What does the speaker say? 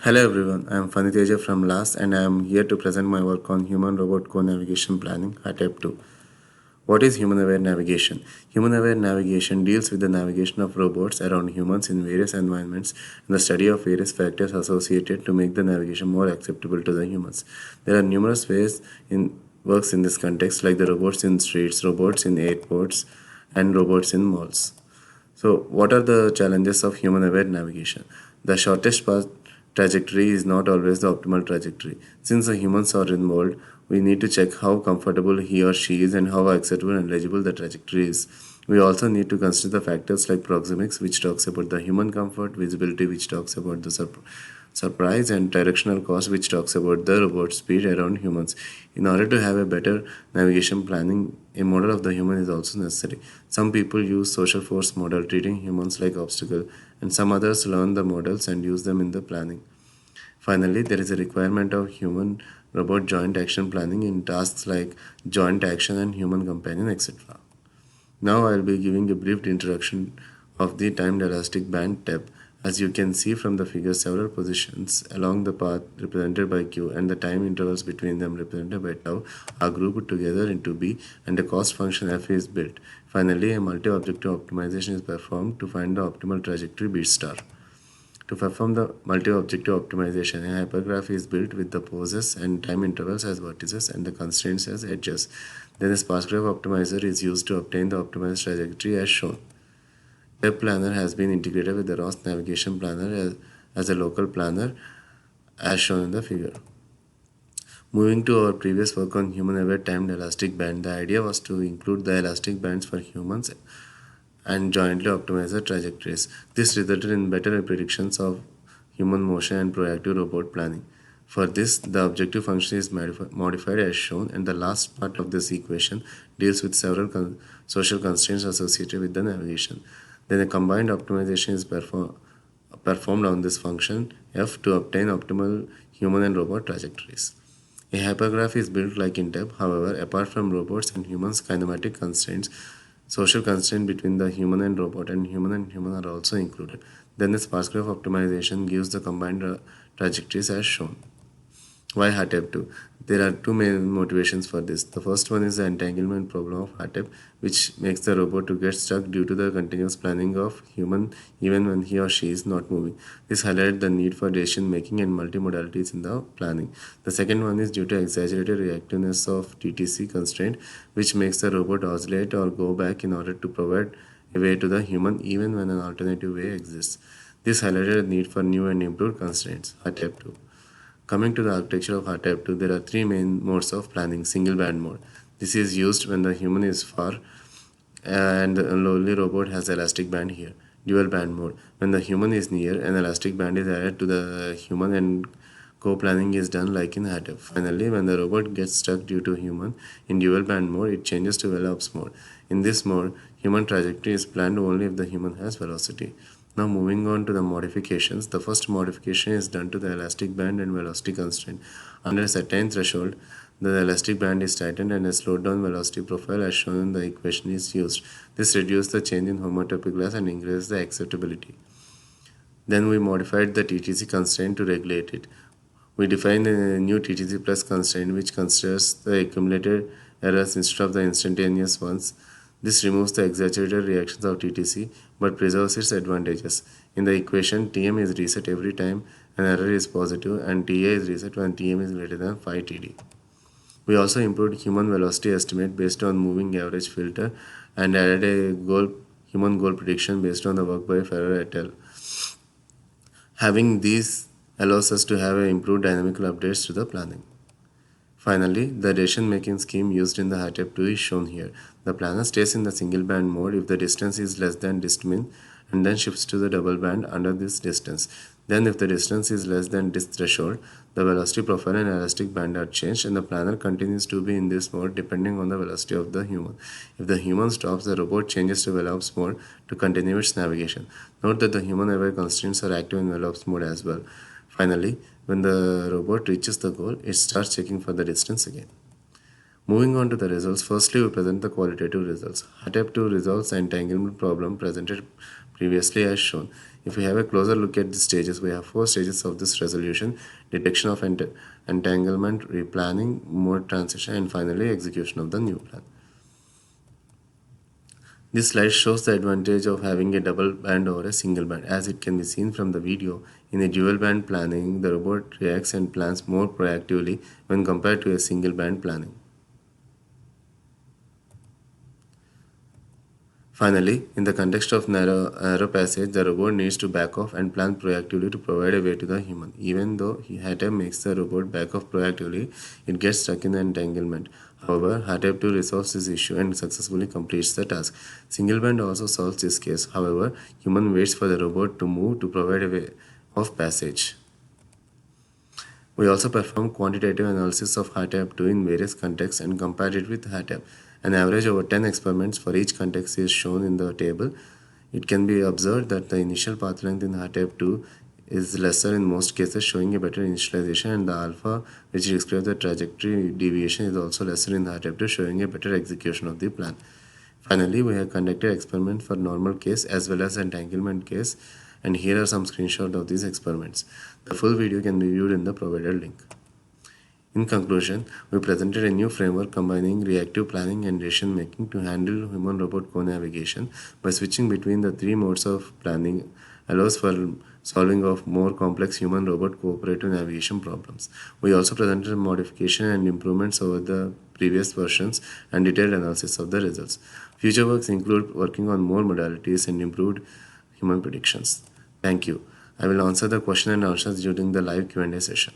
Hello everyone, I am Fani Teja from LAS and I am here to present my work on Human Robot Co-Navigation Planning, HATEP 2. What is Human Aware Navigation? Human Aware Navigation deals with the navigation of robots around humans in various environments and the study of various factors associated to make the navigation more acceptable to the humans. There are numerous ways in works in this context like the robots in streets, robots in airports, and robots in malls. So, what are the challenges of human aware navigation? The shortest path trajectory is not always the optimal trajectory. Since the humans are involved, we need to check how comfortable he or she is and how acceptable and legible the trajectory is. We also need to consider the factors like proxemics, which talks about the human comfort, visibility, which talks about the surprise, and directional cost, which talks about the robot speed around humans. In order to have a better navigation planning, a model of the human is also necessary. Some people use social force model, treating humans like obstacle, and some others learn the models and use them in the planning. Finally, there is a requirement of human robot joint action planning in tasks like joint action and human companion, etc. Now I will be giving a brief introduction of the timed elastic band tab. As you can see from the figure, several positions along the path represented by Q and the time intervals between them represented by tau are grouped together into B and a cost function F is built. Finally, a multi-objective optimization is performed to find the optimal trajectory B star. To perform the multi-objective optimization, a hypergraph is built with the poses and time intervals as vertices and the constraints as edges. Then a sparse graph optimizer is used to obtain the optimized trajectory as shown. Web Planner has been integrated with the ROS Navigation Planner as a local planner as shown in the figure. Moving to our previous work on human-aware timed elastic band, the idea was to include the elastic bands for humans and jointly optimize the trajectories. This resulted in better predictions of human motion and proactive robot planning. For this, the objective function is modified as shown, and the last part of this equation deals with several social constraints associated with the navigation. Then a combined optimization is performed on this function f to obtain optimal human and robot trajectories. A hypergraph is built like in TEP, however, apart from robots and humans' kinematic constraints, social constraints between the human and robot and human are also included. Then the sparse graph optimization gives the combined trajectories as shown. Why HATEP 2? There are two main motivations for this. The first one is the entanglement problem of HATEP, which makes the robot to get stuck due to the continuous planning of human even when he or she is not moving. This highlights the need for decision making and multimodalities in the planning. The second one is due to exaggerated reactiveness of TTC constraint, which makes the robot oscillate or go back in order to provide a way to the human even when an alternative way exists. This highlighted the need for new and improved constraints. HATEP 2. Coming to the architecture of HATEP 2, there are three main modes of planning. Single band mode. This is used when the human is far and the lowly robot has elastic band here. Dual band mode. When the human is near, an elastic band is added to the human and co-planning is done like in HATEP. Finally, when the robot gets stuck due to human, in dual band mode, it changes to velops mode. In this mode, human trajectory is planned only if the human has velocity. Now moving on to the modifications, the first modification is done to the elastic band and velocity constraint. Under a certain threshold, the elastic band is tightened and a slowed down velocity profile as shown in the equation is used. This reduces the change in homotopy class and increases the acceptability. Then we modified the TTC constraint to regulate it. We defined a new TTC plus constraint which considers the accumulated errors instead of the instantaneous ones. This removes the exaggerated reactions of TTC but preserves its advantages. In the equation, Tm is reset every time an error is positive and Ta is reset when Tm is greater than 5 Td. We also improved human velocity estimate based on moving average filter and added a human goal prediction based on the work by Ferrer et al. Having these allows us to have improved dynamical updates to the planning. Finally, the decision-making scheme used in the HATEP 2 is shown here. The planner stays in the single band mode if the distance is less than distmin and then shifts to the double band under this distance. Then if the distance is less than this threshold, the velocity profile and elastic band are changed and the planner continues to be in this mode depending on the velocity of the human. If the human stops, the robot changes to velops mode to continue its navigation. Note that the human aware constraints are active in velops mode as well. Finally, when the robot reaches the goal, it starts checking for the distance again. Moving on to the results, firstly we present the qualitative results. HATEP 2 resolves the entanglement problem presented previously as shown. If we have a closer look at the stages, we have 4 stages of this resolution: detection of entanglement, replanning, mode transition, and finally execution of the new plan. This slide shows the advantage of having a double band over a single band. As it can be seen from the video, in a dual band planning, the robot reacts and plans more proactively when compared to a single band planning. Finally, in the context of narrow passage, the robot needs to back off and plan proactively to provide a way to the human. Even though HATEP makes the robot back off proactively, it gets stuck in the entanglement. However, HATEP 2 resolves this issue and successfully completes the task. Single band also solves this case. However, human waits for the robot to move to provide a way of passage. We also perform quantitative analysis of HATEP 2 in various contexts and compared it with HATEP. An average over 10 experiments for each context is shown in the table. It can be observed that the initial path length in HATEP 2 is lesser in most cases, showing a better initialization, and the alpha, which describes the trajectory deviation, is also lesser in HATEP 2, showing a better execution of the plan. Finally, we have conducted experiments for normal case as well as entanglement case, and here are some screenshots of these experiments. The full video can be viewed in the provided link. In conclusion, we presented a new framework combining reactive planning and decision making to handle human-robot co-navigation. By switching between the 3 modes of planning allows for solving of more complex human-robot cooperative navigation problems. We also presented modification and improvements over the previous versions and detailed analysis of the results. Future works include working on more modalities and improved human predictions. Thank you. I will answer the question and answers during the live Q&A session.